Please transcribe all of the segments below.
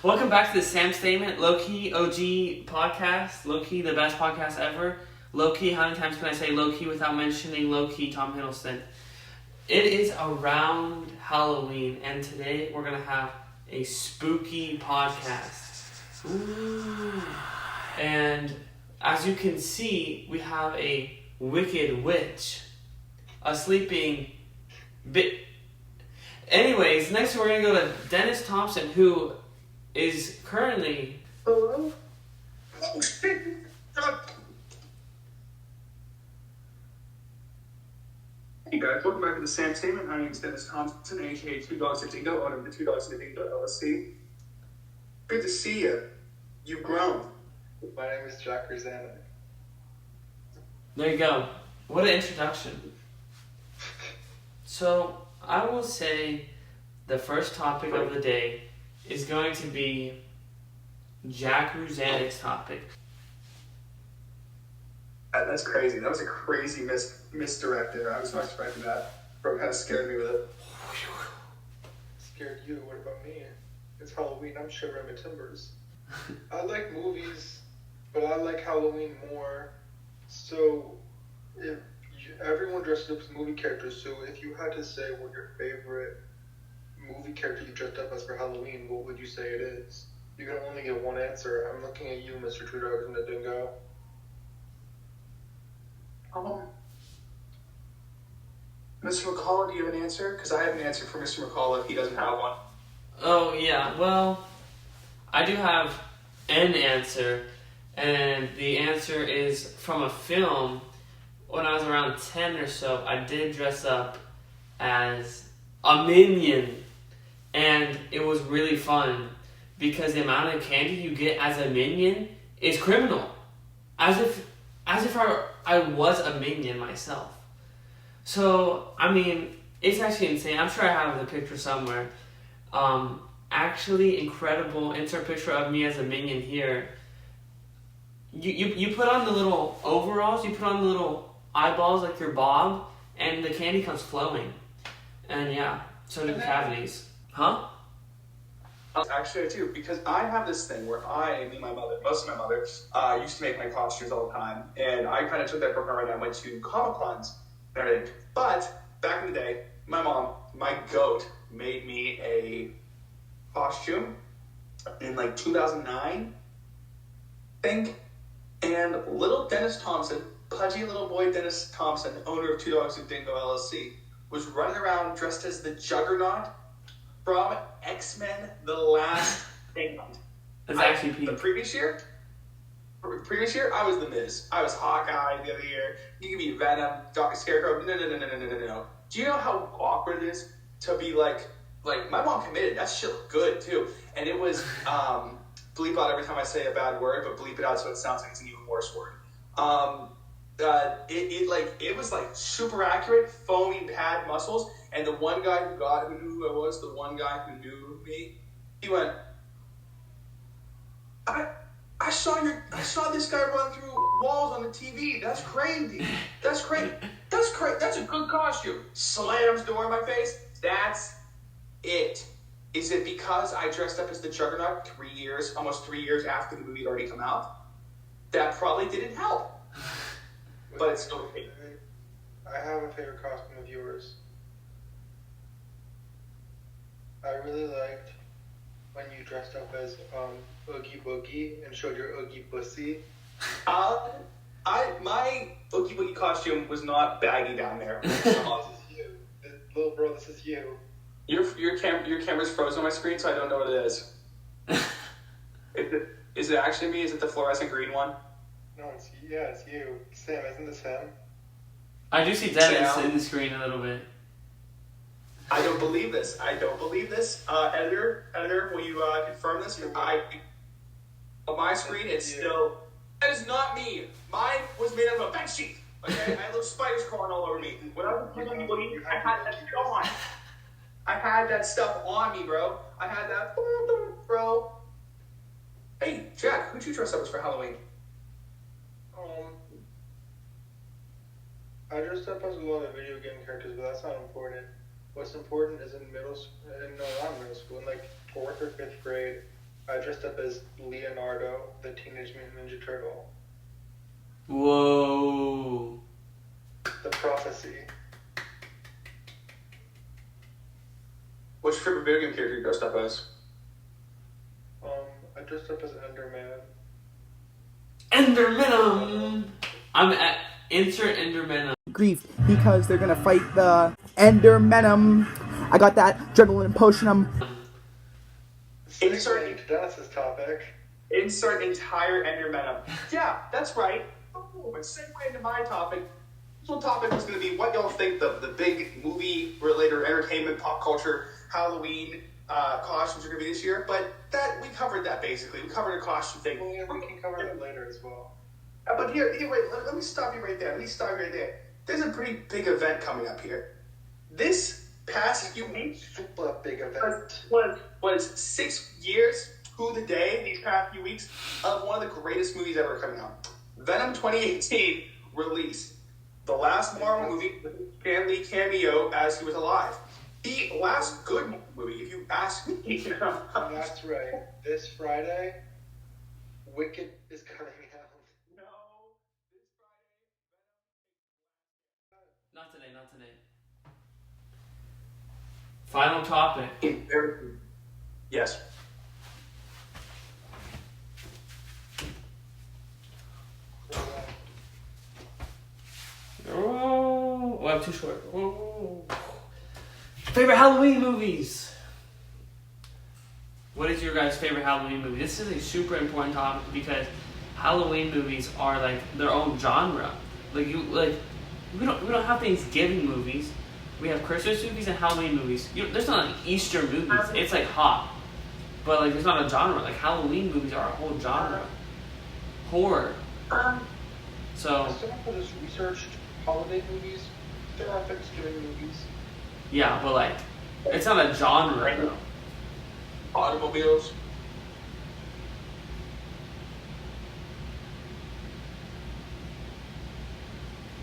Welcome back to the Sam Statement, Low-Key OG podcast. Low-Key, the best podcast ever. Low-Key, how many times can I say low-key without mentioning low-key Tom Hiddleston? It is around Halloween, and today we're going to have a spooky podcast. Ooh. And as you can see, we have a wicked witch, a sleeping bit. Anyways, next we're going to go to Dennis Thompson, who is currently... Hello? Oh, shit. Hey guys, welcome back to the Sam Statement. My name is Dennis Thompson, aka Two Dogs a Dingo, owner of the Two Dogs a Dingo LLC. Good to see you. You've grown. My name is Jack Rosanna. There you go. What an introduction. So, I will say the first topic of the day is going to be Jack Rosanna's topic. That's crazy. That was a crazy misdirect there. I was not expecting that. Bro kind of scared me with it. Scared you? What about me? It's Halloween. I'm shivering my timbers. I like movies, but I like Halloween more. So, if everyone dresses up as movie characters, so if you had to say what your favorite movie character you dressed up as for Halloween, what would you say it is? You can only get one answer. I'm looking at you, Mr. Two Dogs and a Dingo. Mr. McCullough, do you have an answer? Because I have an answer for Mr. McCullough if he doesn't have one. Oh, yeah. Well, I do have an answer, and the answer is from a film. When I was around 10 or so, I did dress up as a minion, and it was really fun because the amount of candy you get as a minion is criminal. As if I was a minion myself. So, I mean, it's actually insane. I'm sure I have the picture somewhere. Actually incredible. Insert picture of me as a minion here. You put on the little overalls, you put on the little eyeballs like your Bob, and the candy comes flowing. And yeah, so do cavities. Huh? Actually, I do, because I have this thing where me and my mother, most of my mother, used to make my costumes all the time, and I kind of took that program and I went to Comic-Cons and everything. But, back in the day, my mom, my goat, made me a costume in like 2009, I think, and little Dennis Thompson, pudgy little boy Dennis Thompson, owner of Two Dogs a Dingo LLC, was running around dressed as the Juggernaut from X-Men: The Last Stand. That's actually Pete. The previous year, I was the Miz. I was Hawkeye the other year. You could be Venom, Dr. Scarecrow. No. Do you know how awkward it is to be like my mom committed? That shit looked good too. And it was bleep out every time I say a bad word, but bleep it out so it sounds like it's an even worse word. It was like super accurate, foaming pad muscles, and the one guy who knew who I was, the one guy who knew me, he went, I saw this guy run through walls on the TV. That's crazy. That's a good costume. Slams door in my face. That's it. Is it because I dressed up as the Juggernaut almost 3 years after the movie had already come out? That probably didn't help. But it's still okay. I have a favorite costume of yours. I really liked when you dressed up as Oogie Boogie and showed your Oogie Pussy. My Oogie Boogie costume was not baggy down there. This is you. Little bro, this is you. Your camera's frozen on my screen, so I don't know what it is. Is it actually me? Is it the fluorescent green one? No, it's you. Sam, isn't this him? I do see Dennis in the screen a little bit. I don't believe this. Editor, will you confirm this? On my screen, it's still... That is not me. Mine was made out of a bed sheet. Okay? I had little spiders crawling all over me. When I was looking, I had that shit on. I had that stuff on me, bro. I had that... Bro. Hey, Jack, who'd you dress up as for Halloween? I dressed up as a lot of video game characters, but that's not important. What's important is in not middle school, in like 4th or 5th grade, I dressed up as Leonardo, the Teenage Mutant Ninja Turtle. Whoa. The Prophecy. What's your favorite video game character you dressed up as? I dressed up as Enderman. Enderman. I'm at insert Enderman. Grief because they're gonna fight the Enderman. I got that adrenaline potion. Insert Dennis's topic. Insert entire Enderman. Yeah, that's right. Oh, and segue into my topic. This whole topic was going to be what y'all think the big movie related or entertainment, pop culture, Halloween costumes are going to be this year. But we covered that basically. We covered a costume thing. Well, yeah, we can cover that later as well. But here, wait. Let me stop you right there. There's a pretty big event coming up here. This past few weeks, Super big event. was 6 years to the day, these past few weeks, of one of the greatest movies ever coming out. Venom 2018 release. The last Marvel movie with Stan Lee cameo as he was alive. The last good movie, if you ask me. That's right. This Friday, Wicked is coming out. No. This Friday. Not today. Final topic. Yes. Oh, well, I'm too short. Oh. Favorite Halloween movies. What is your guys' favorite Halloween movie? This is a super important topic because Halloween movies are like their own genre. We don't have Thanksgiving movies. We have Christmas movies and Halloween movies. There's not like Easter movies. It's like hot, but like there's not a genre. Like Halloween movies are a whole genre. Horror. So As someone who just researched holiday movies, there are Thanksgiving movies. yeah, but like it's not a genre though. Automobiles.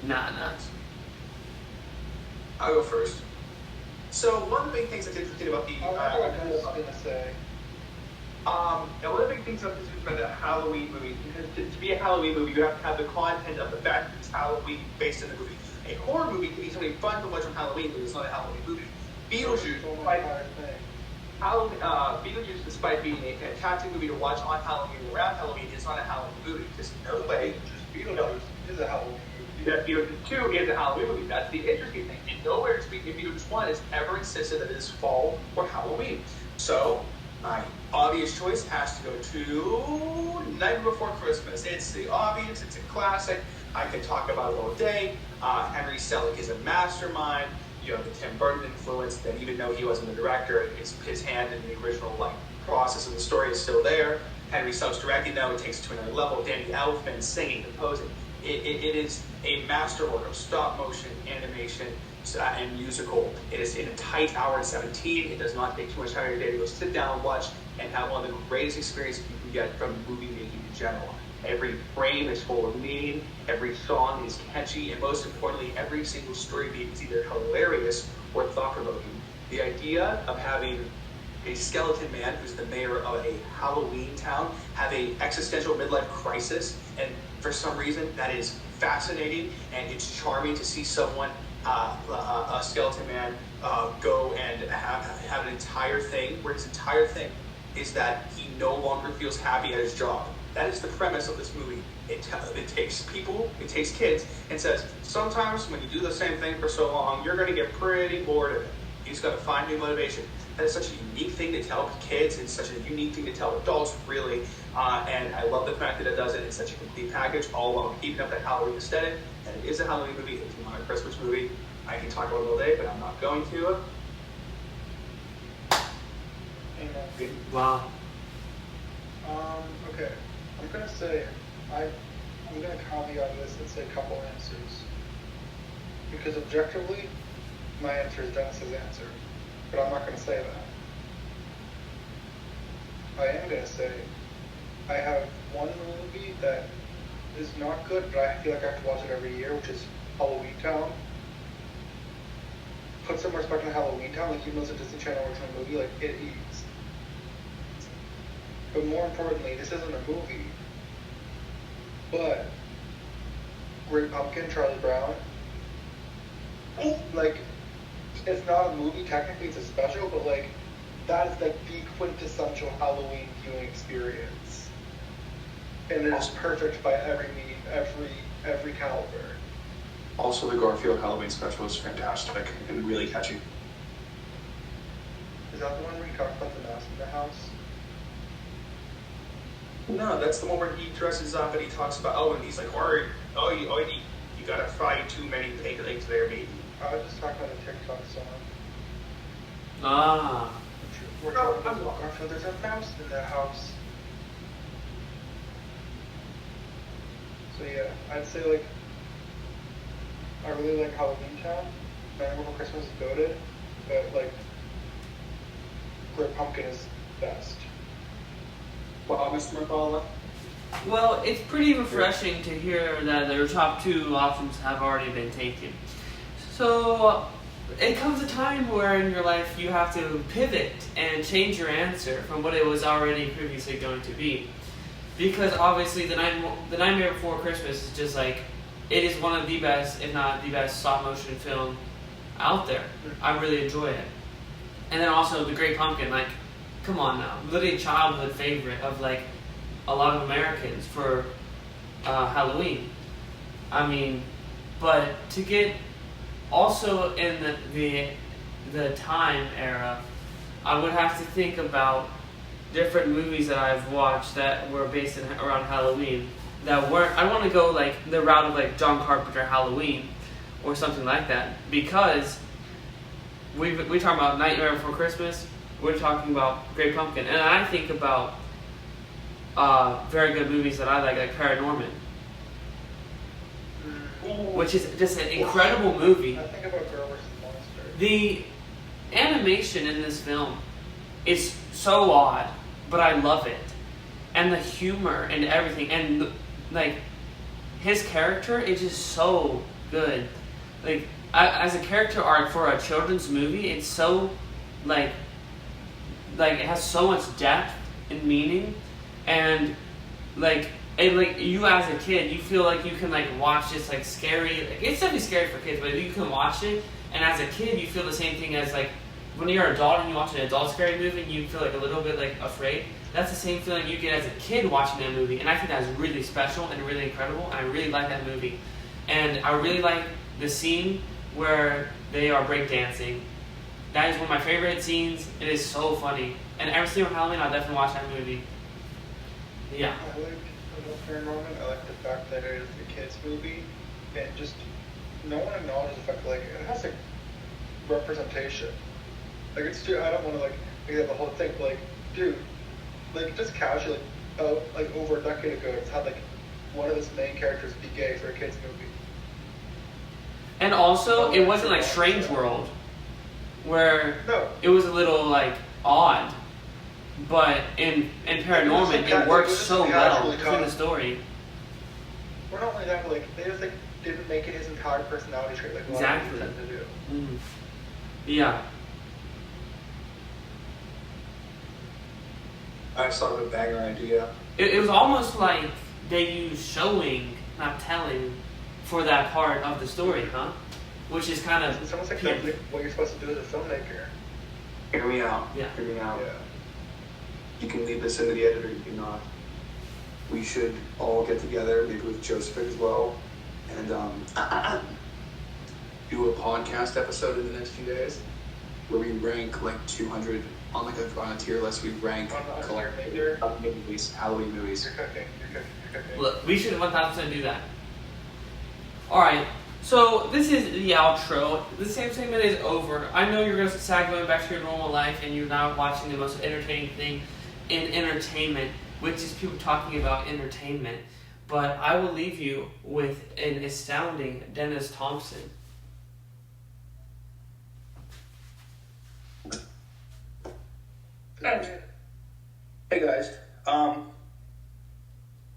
Nah. I'll go first. So one of the big things that's interesting about the I know what I was going to say. now one of the big things about the Halloween movie, because to be a Halloween movie, you have to have the content of the fact that it's Halloween based in the movie. A horror movie can be something fun to watch on Halloween, but it's not a Halloween movie. Beetlejuice, Beetlejuice, despite being a fantastic movie to watch on Halloween and around Halloween, is not a Halloween movie. Just nobody. Beetlejuice is a Halloween movie. That Beetlejuice 2 is a Halloween movie. That's the interesting thing. And nowhere in Beetlejuice 1 has ever insisted that it is fall or Halloween. So, my obvious choice has to go to Night Before Christmas. It's the obvious, it's a classic. I can talk about it all day. Henry Selick is a mastermind. You know, the Tim Burton influence, that even though he wasn't the director, his hand in the original process of the story is still there. Henry Selick's directing, though, it takes it to another level. Danny Elfman singing, composing. It is a masterwork of stop motion, animation, and musical. It is in a tight hour and 17. It does not take too much time of your day to go sit down and watch and have one of the greatest experiences you can get from movie making in general. Every frame is full of meaning, every song is catchy, and most importantly, every single story beat is either hilarious or thought-provoking. The idea of having a skeleton man who's the mayor of a Halloween town have an existential midlife crisis, and for some reason that is fascinating, and it's charming to see someone, a skeleton man, go and have an entire thing where his entire thing is that he no longer feels happy at his job. That is the premise of this movie. It takes people, it takes kids, and says, sometimes when you do the same thing for so long, you're going to get pretty bored of it. You just got to find new motivation. That is such a unique thing to tell kids. It's such a unique thing to tell adults, really. And I love the fact that it does it in such a complete package, all while keeping up that Halloween aesthetic. And it is a Halloween movie. It's not a Christmas movie. I can talk about it all day, but I'm not going to. Wow. Okay. I'm gonna say I'm gonna caveat this and say a couple answers. Because objectively, my answer is Dennis's answer. But I'm not gonna say that. I am gonna say I have one movie that is not good, but I feel like I have to watch it every year, which is Halloween Town. Put some respect on Halloween Town, like even though it's a Disney Channel original movie, like But more importantly, this isn't a movie. But Great Pumpkin, Charlie Brown, like, it's not a movie, technically it's a special, but like, that is like the quintessential Halloween viewing experience. And it's perfect by every caliber. Also, the Garfield Halloween special is fantastic and really catchy. Is that the one where you talk about the mouse in the house? No, that's the one where he dresses up and he talks about, and he's like, you gotta fry too many pig legs there, baby. I was just talking about a TikTok song. Ah. We're talking about Garfield, there's a mouse in the house. So yeah, I'd say like, I really like Halloween Town. Nightmare Before Christmas is goated, but like, Great Pumpkin is best. Well, Mr. McCullough? Well, it's pretty refreshing to hear that their top two options have already been taken. So, it comes a time where in your life you have to pivot and change your answer from what it was already previously going to be. Because obviously the Nightmare Before Christmas is just like, it is one of the best, if not the best, stop motion film out there. I really enjoy it. And then also The Great Pumpkin, like, come on now, literally a childhood favorite of like a lot of Americans for Halloween. I mean, but to get also in the time era, I would have to think about different movies that I've watched that were based around Halloween that weren't. I want to go like the route of like John Carpenter Halloween or something like that, because we talk about Nightmare Before Christmas. We're talking about Great Pumpkin, and I think about very good movies that I like Paranorman, which is just an incredible movie. I think about Girl vs. Monster. The animation in this film is so odd, but I love it, and the humor and everything, and like his character is just so good. Like as a character arc for a children's movie, it's so like it has so much depth and meaning, and like you as a kid, you feel like you can like watch this like scary. Like, it's definitely scary for kids, but you can watch it, and as a kid, you feel the same thing as like when you're an adult and you watch an adult scary movie, and you feel like a little bit like afraid. That's the same feeling you get as a kid watching that movie, and I think that's really special and really incredible, and I really like that movie. And I really like the scene where they are breakdancing. That is one of my favorite scenes. It is so funny. And every single Halloween, I'll definitely watch that movie. Yeah. I like Paranorman. I like the fact that it is a kids' movie, and just no one acknowledges the fact that like it has like representation. Like it's too. I don't want to like make that the whole thing. But, like, dude, like just casually, like over a decade ago, it's had like one of its main characters be gay for a kids' movie. And also, it wasn't like Strange World, where it was a little like odd, but in Paranorman it works so well within the story. Well, not only that, but like they just like didn't make it his entire personality trait like exactly. Tend to do. Mm. Yeah. I just thought of a banger idea. It was almost like they used showing, not telling, for that part of the story, huh? Which is kind of... It's almost like that's like what you're supposed to do as a filmmaker. Hear me out. Yeah. Hear me out. Yeah. You can leave this into the editor, you cannot. We should all get together, maybe with Joseph as well, and do a podcast episode in the next few days where we rank like 200 on like on a tier list. We rank movies, Halloween movies. You're cooking. Look, we should 1000% do that. Alright, so this is the outro. The same segment is over. I know you're going to sad going back to your normal life and you're now watching the most entertaining thing in entertainment, which is people talking about entertainment. But I will leave you with an astounding Dennis Thompson. Hey guys,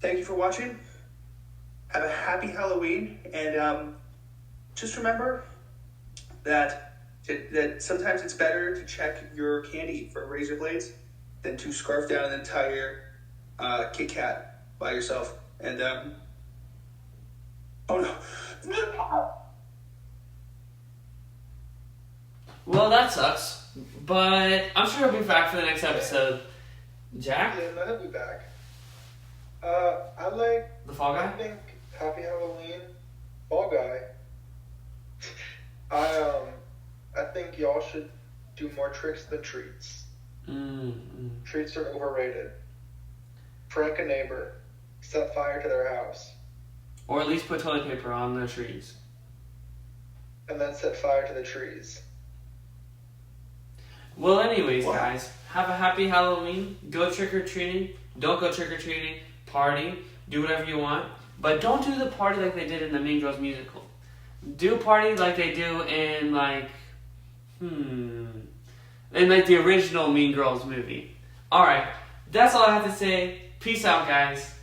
thank you for watching. Have a happy Halloween, and just remember that sometimes it's better to check your candy for razor blades than to scarf down an entire Kit Kat by yourself. And oh no. Well, that sucks. But I'm sure he'll be back for the next episode. Jack? Yeah, no, he'll be back. I like... The Fall I Guy? think Happy Halloween, Fall Guy. I think y'all should do more tricks than treats. Treats are overrated. Prank a neighbor. Set fire to their house. Or at least put toilet paper on the trees. And then set fire to the trees. Well, anyways, guys, have a happy Halloween. Go trick-or-treating. Don't go trick-or-treating. Party. Do whatever you want. But don't do the party like they did in the Mean Girls musical. Do party like they do in, in, the original Mean Girls movie. Alright, that's all I have to say. Peace out, guys.